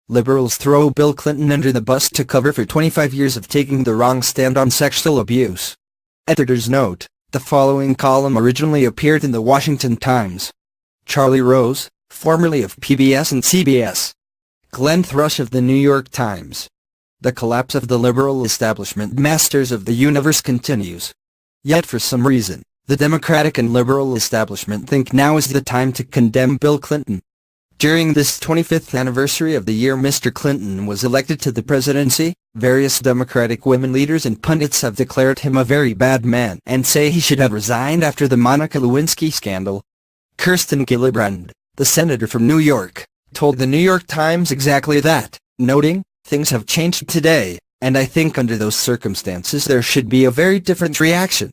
Liberals throw Bill Clinton under the bus to cover for 25 years of taking the wrong stand on sexual abuse. Editor's note: the following column originally appeared in the Washington Times. Charlie Rose, formerly of PBS and CBS. Glenn Thrush of the New York Times. The collapse of the liberal establishment masters of the universe continues. Yet for some reason, the Democratic and liberal establishment think now is the time to condemn Bill Clinton. During this 25th anniversary of the year Mr. Clinton was elected to the presidency, various Democratic women leaders and pundits have declared him a very bad man and say he should have resigned after the Monica Lewinsky scandal. Kirsten Gillibrand, the senator from New York, told the New York Times exactly that, noting, "Things have changed today, and I think under those circumstances there should be a very different reaction."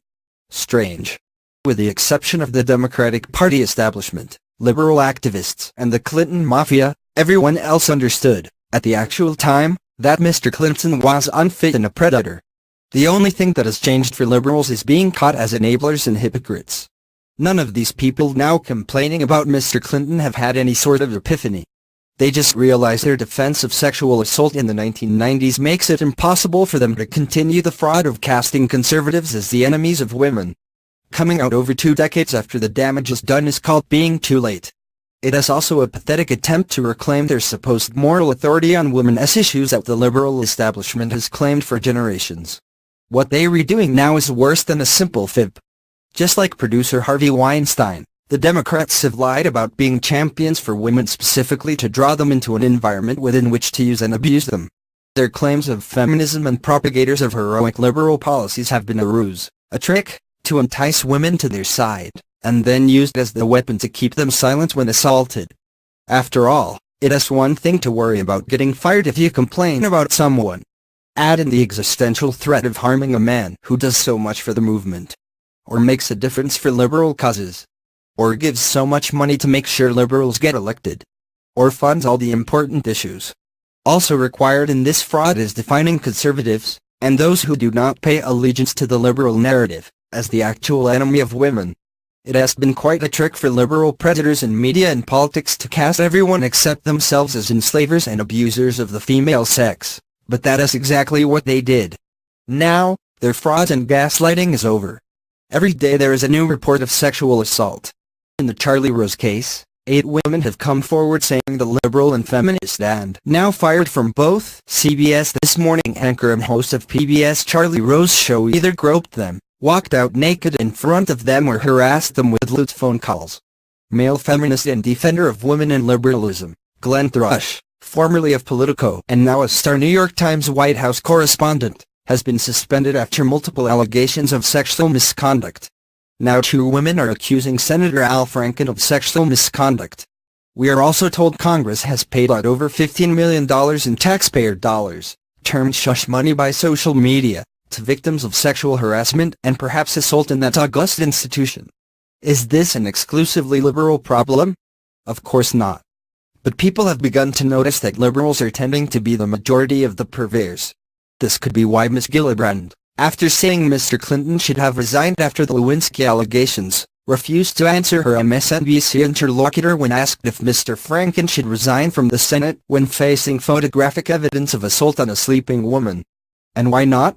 Strange. With the exception of the Democratic Party establishment, liberal activists, and the Clinton Mafia, everyone else understood, at the actual time, that Mr. Clinton was unfit and a predator. The only thing that has changed for liberals is being caught as enablers and hypocrites. None of these people now complaining about Mr. Clinton have had any sort of epiphany. They just realize their defense of sexual assault in the 1990s makes it impossible for them to continue the fraud of casting conservatives as the enemies of women. Coming out over 2 decades after the damage is done is called being too late. It is also a pathetic attempt to reclaim their supposed moral authority on women's issues that the liberal establishment has claimed for generations. What they are doing now is worse than a simple fib. Just like producer Harvey Weinstein, the Democrats have lied about being champions for women specifically to draw them into an environment within which to use and abuse them. Their claims of feminism and propagators of heroic liberal policies have been a ruse, a trick, to entice women to their side, and then used as the weapon to keep them silent when assaulted. After all, it is one thing to worry about getting fired if you complain about someone. Add in the existential threat of harming a man who does so much for the movement, or makes a difference for liberal causes, or gives so much money to make sure liberals get elected, or funds all the important issues. Also required in this fraud is defining conservatives, and those who do not pay allegiance to the liberal narrative, as the actual enemy of women. It has been quite a trick for liberal predators in media and politics to cast everyone except themselves as enslavers and abusers of the female sex, but that is exactly what they did. Now, their fraud and gaslighting is over. Every day there is a new report of sexual assault. In the Charlie Rose case, 8 women have come forward saying the liberal and feminist and now fired from both CBS This Morning anchor and host of PBS Charlie Rose show either groped them, walked out naked in front of them, or harassed them with lewd phone calls. Male feminist and defender of women and liberalism, Glenn Thrush, formerly of Politico and now a star New York Times White House correspondent, has been suspended after multiple allegations of sexual misconduct. Now 2 women are accusing Senator Al Franken of sexual misconduct. We are also told Congress has paid out over $15 million in taxpayer dollars, termed shush money by social media, to victims of sexual harassment and perhaps assault in that august institution. Is this an exclusively liberal problem? Of course not. But people have begun to notice that liberals are tending to be the majority of the purveyors. This could be why Ms. Gillibrand, after saying Mr. Clinton should have resigned after the Lewinsky allegations, refused to answer her MSNBC interlocutor when asked if Mr. Franken should resign from the Senate when facing photographic evidence of assault on a sleeping woman. And why not?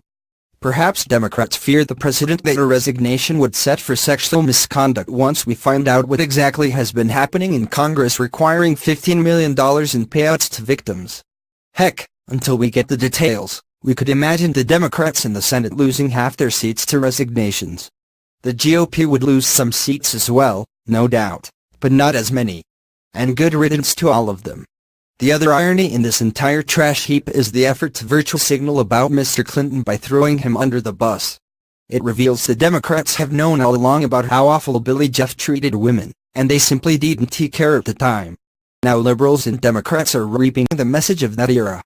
Perhaps Democrats fear the president that her resignation would set for sexual misconduct once we find out what exactly has been happening in Congress requiring $15 million in payouts to victims. Heck, until we get the details, we could imagine the Democrats in the Senate losing half their seats to resignations. The GOP would lose some seats as well, no doubt, but not as many. And good riddance to all of them. The other irony in this entire trash heap is the effort to virtue signal about Mr. Clinton by throwing him under the bus. It reveals the Democrats have known all along about how awful Billy Jeff treated women, and they simply didn't care at the time. Now liberals and Democrats are reaping the message of that era.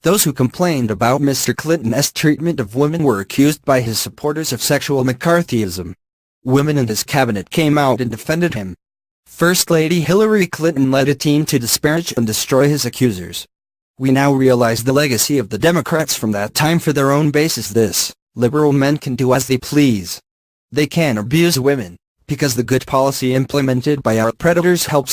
Those who complained about Mr. Clinton's treatment of women were accused by his supporters of sexual McCarthyism. Women in his cabinet came out and defended him. First Lady Hillary Clinton led a team to disparage and destroy his accusers. We now realize the legacy of the Democrats from that time for their own base is this: liberal men can do as they please. They can abuse women, because the good policy implemented by our predators helps